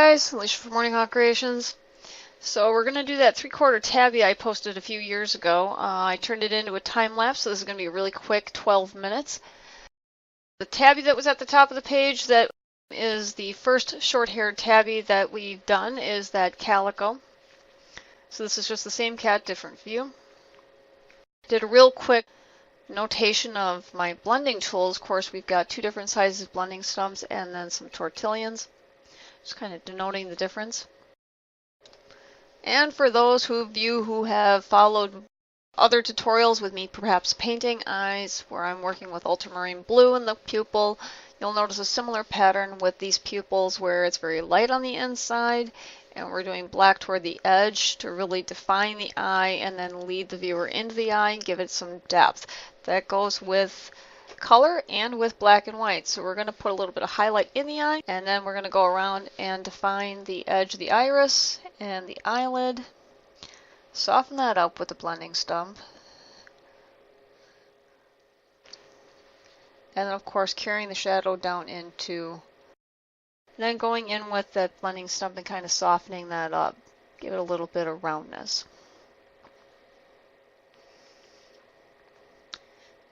guys, Alicia from Morning Hawk Creations. So we're going to do that 3/4 tabby I posted a few years ago. I turned it into a time lapse, so this is going to be a really quick 12 minutes. The tabby that was at the top of the page that is the first short-haired tabby that we've done is that calico. So this is just the same cat, different view. Did a real quick notation of my blending tools. Of course, we've got two different sizes of blending stumps and then some tortillions. Just kind of denoting the difference. And for those of you who have followed other tutorials with me perhaps painting eyes, where I'm working with ultramarine blue in the pupil, you'll notice a similar pattern with these pupils where it's very light on the inside and we're doing black toward the edge to really define the eye and then lead the viewer into the eye and give it some depth. That goes with color and with black and white. So we're going to put a little bit of highlight in the eye, and then we're going to go around and define the edge of the iris and the eyelid. Soften that up with the blending stump. And then of course carrying the shadow down into, then going in with that blending stump and kind of softening that up. Give it a little bit of roundness.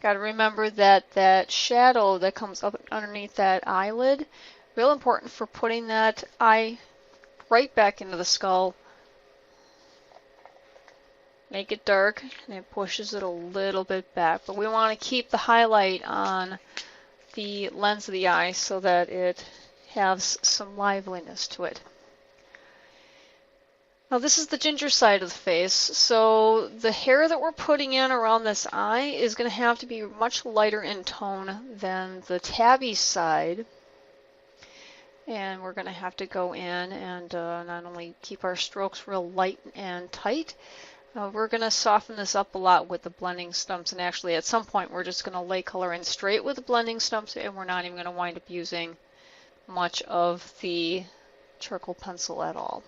Got to remember that that shadow that comes up underneath that eyelid, real important for putting that eye right back into the skull. Make it dark and it pushes it a little bit back, but we want to keep the highlight on the lens of the eye so that it has some liveliness to it. Now this is the ginger side of the face, so the hair that we're putting in around this eye is going to have to be much lighter in tone than the tabby side. And we're going to have to go in and not only keep our strokes real light and tight, we're going to soften this up a lot with the blending stumps, and actually at some point we're just going to lay color in straight with the blending stumps, and we're not even going to wind up using much of the charcoal pencil at all.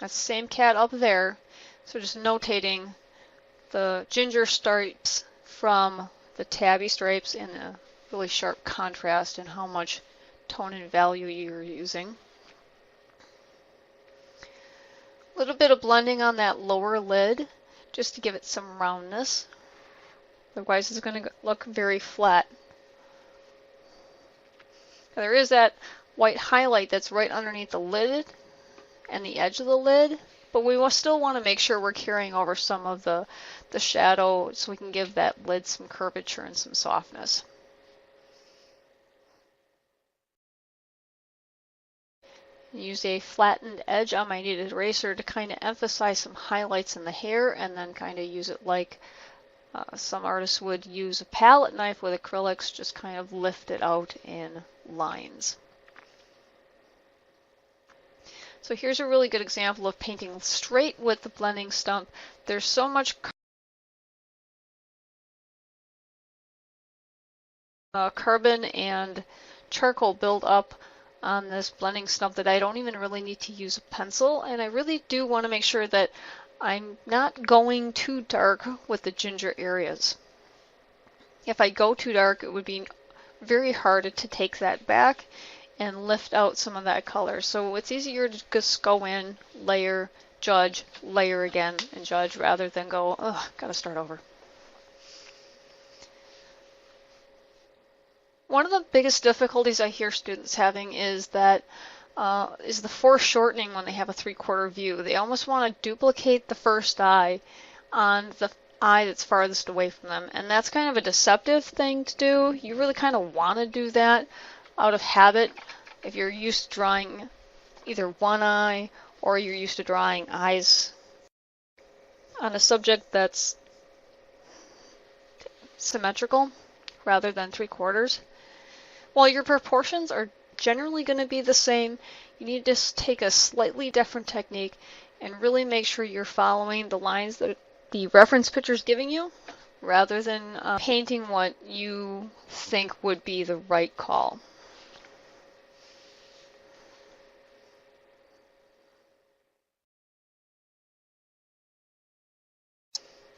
That's the same cat up there, so just notating the ginger stripes from the tabby stripes and the really sharp contrast and how much tone and value you're using. A little bit of blending on that lower lid just to give it some roundness. Otherwise it's going to look very flat. Now, there is that white highlight that's right underneath the lid and the edge of the lid, but we will still want to make sure we're carrying over some of the shadow so we can give that lid some curvature and some softness. Use a flattened edge on my kneaded eraser to kind of emphasize some highlights in the hair, and then kind of use it like some artists would use a palette knife with acrylics, just kind of lift it out in lines. So here's a really good example of painting straight with the blending stump. There's so much carbon and charcoal build up on this blending stump that I don't even really need to use a pencil, and I really do want to make sure that I'm not going too dark with the ginger areas. If I go too dark, it would be very hard to take that back and lift out some of that color. So it's easier to just go in, layer, judge, layer again, and judge, rather than go, ugh, gotta start over. One of the biggest difficulties I hear students having is that is the foreshortening when they have a 3/4 view. They almost want to duplicate the first eye on the eye that's farthest away from them, and that's kind of a deceptive thing to do. You really kind of want to do that out of habit if you're used to drawing either one eye or you're used to drawing eyes on a subject that's symmetrical rather than 3/4. While your proportions are generally going to be the same, you need to just take a slightly different technique and really make sure you're following the lines that the reference picture is giving you, rather than painting what you think would be the right call.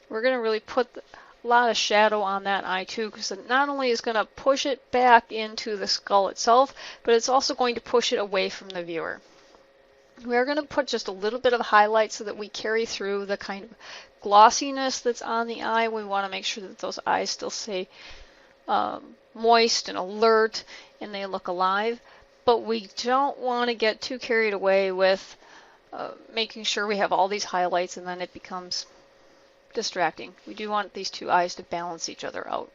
We're going to really put a lot of shadow on that eye too, because it not only is going to push it back into the skull itself, but it's also going to push it away from the viewer. We're going to put just a little bit of highlight so that we carry through the kind of glossiness that's on the eye. We want to make sure that those eyes still stay moist and alert and they look alive, but we don't want to get too carried away with making sure we have all these highlights and then it becomes distracting. We do want these two eyes to balance each other out.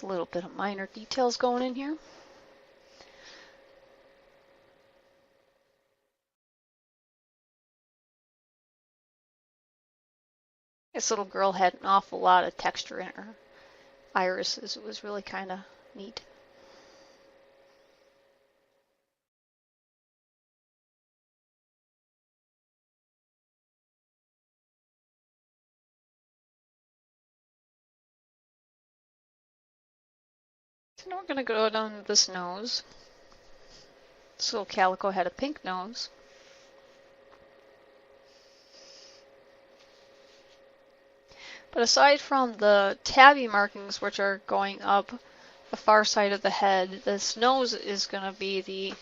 A little bit of minor details going in here. This little girl had an awful lot of texture in her irises. It was really kind of neat. So now we're going to go down this nose. This little calico had a pink nose. But aside from the tabby markings, which are going up the far side of the head, this nose is going to be the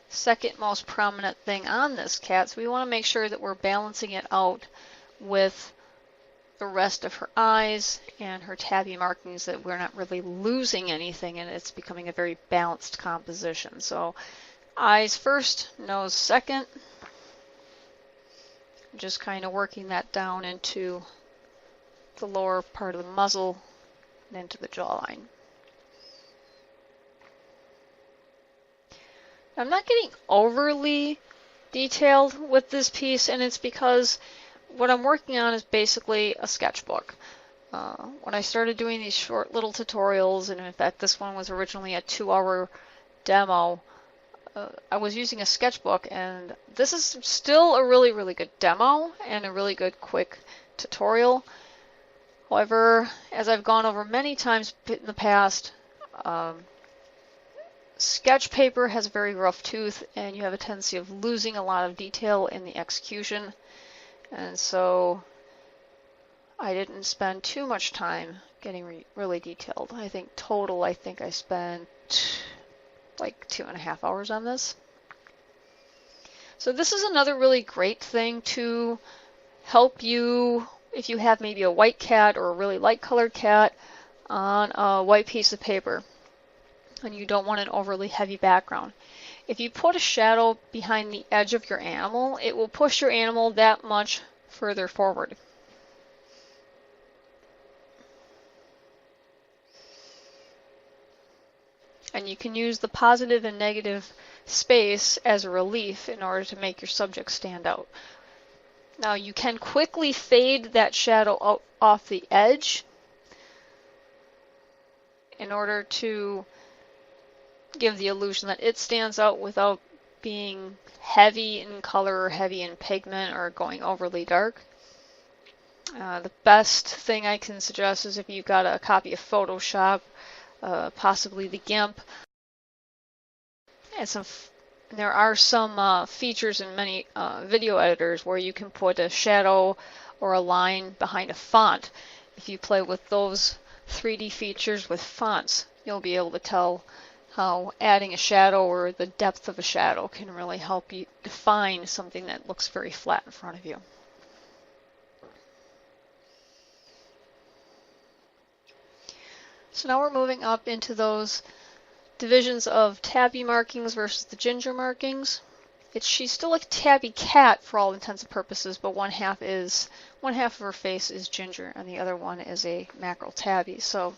second most prominent thing on this cat. So we want to make sure that we're balancing it out with the rest of her eyes and her tabby markings, that we're not really losing anything and it's becoming a very balanced composition. So eyes first, nose second. Just kind of working that down into the lower part of the muzzle and into the jawline. I'm not getting overly detailed with this piece, and it's because what I'm working on is basically a sketchbook. When I started doing these short little tutorials, and in fact this one was originally a 2-hour demo, I was using a sketchbook, and this is still a really, really good demo and a really good quick tutorial. However, as I've gone over many times in the past, sketch paper has a very rough tooth and you have a tendency of losing a lot of detail in the execution. And so I didn't spend too much time getting really detailed. I think I spent like 2.5 hours on this. So this is another really great thing to help you if you have maybe a white cat or a really light colored cat on a white piece of paper and you don't want an overly heavy background. If you put a shadow behind the edge of your animal, it will push your animal that much further forward. And you can use the positive and negative space as a relief in order to make your subject stand out. Now you can quickly fade that shadow out off the edge in order to give the illusion that it stands out without being heavy in color or heavy in pigment or going overly dark. The best thing I can suggest is if you've got a copy of Photoshop, possibly the GIMP, and there are some features in many video editors where you can put a shadow or a line behind a font. If you play with those 3D features with fonts, you'll be able to tell how adding a shadow or the depth of a shadow can really help you define something that looks very flat in front of you. So now we're moving up into those divisions of tabby markings versus the ginger markings. She's still a tabby cat for all intents and purposes, but one half of her face is ginger and the other one is a mackerel tabby. So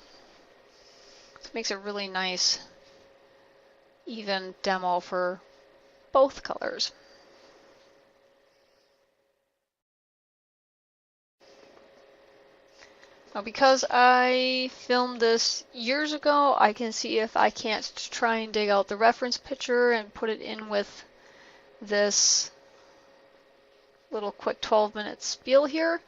it makes a really nice even demo for both colors. Now because I filmed this years ago, I can see if I can't try and dig out the reference picture and put it in with this little quick 12-minute spiel here,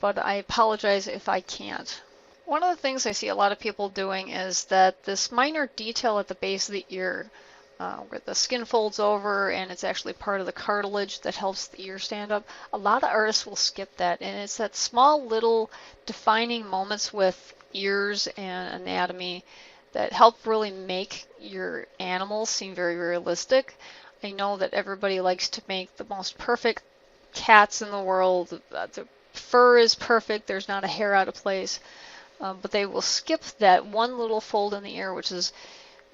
but I apologize if I can't. One of the things I see a lot of people doing is that this minor detail at the base of the ear, where the skin folds over and it's actually part of the cartilage that helps the ear stand up. A lot of artists will skip that, and it's that small little defining moments with ears and anatomy that help really make your animals seem very realistic. I know that everybody likes to make the most perfect cats in the world. The fur is perfect, there's not a hair out of place, but they will skip that one little fold in the ear, which is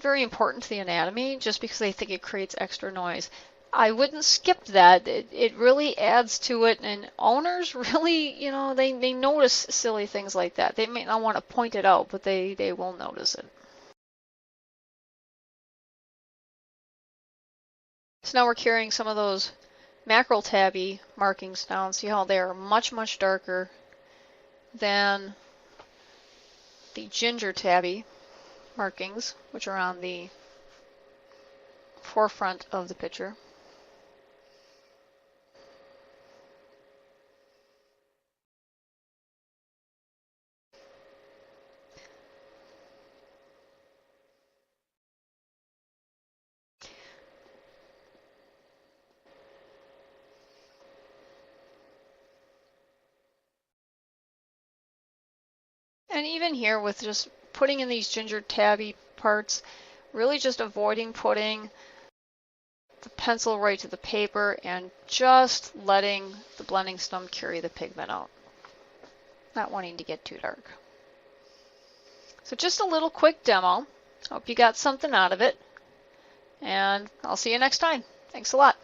very important to the anatomy, just because they think it creates extra noise. I wouldn't skip that. It really adds to it, and owners really, they notice silly things like that. They may not want to point it out, but they will notice it. So now we're carrying some of those mackerel tabby markings down. See how they are much, much darker than the ginger tabby markings, which are on the forefront of the picture. And even here with just putting in these ginger tabby parts, really just avoiding putting the pencil right to the paper and just letting the blending stump carry the pigment out. Not wanting to get too dark. So just a little quick demo. Hope you got something out of it. And I'll see you next time. Thanks a lot.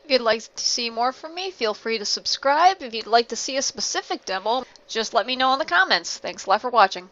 If you'd like to see more from me, feel free to subscribe. If you'd like to see a specific demo, just let me know in the comments. Thanks a lot for watching.